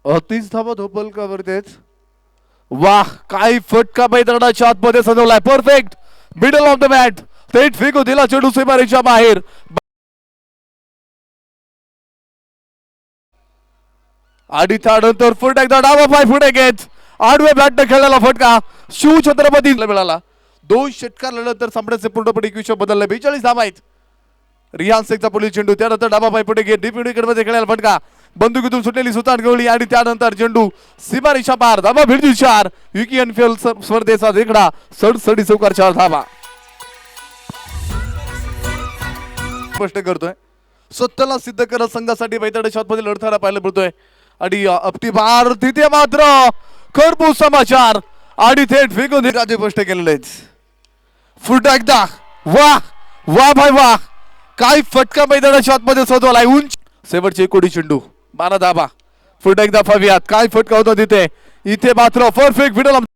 30 धावा धोपलकावरतीच. वाह, काय फटका मैदानाच्या आतमध्ये सजवलाय. Perfect middle of the mat. थेट फेकू दिला चेंडू सीमारेषेच्या बाहेर. आणि त्यानंतर फुट एकदा डावा पाय पुढे घेत आडवे बॅटने खेळलेला फटका शिव छत्रपतीला मिळाला. 2 षटकारानंतर सामन्याचे पूर्णपणे विषय बदलले. 42 धावा आहेत. रियान शेखचा पुढील चेंडू, त्यानंतर डावा पाय पुढे घेत डीप मध्ये खेळलेला फटका, बंदुकीतून सुटलेली सुतार गोळी आणि त्यानंतर चेंडू सीमारेषा पार. धावा भिडली 4. युकी एनफीएल स्पर्धेचा देखडा सडसडी चौकार 4 धावा. स्पष्ट करतोय सत्याला सिद्ध करत संघासाठी मैदानाच्या शॉटमध्ये लढताना पाहायला मिळतोय. आणि अपटी बार तिथे मात्र खरपूस समाचार आणि थेट फेकून राजे स्पष्ट केलेले. फुट एकदा. वाह वाह भाई वाह, काय फटका मैदानाच्या आतमध्ये सजवलाय. उंच शेवटची कोडी चेंडू 12 धावा. फुट एकदा फावियात, काय फटका होता तिथे. इथे मात्र परफेक्ट मिडल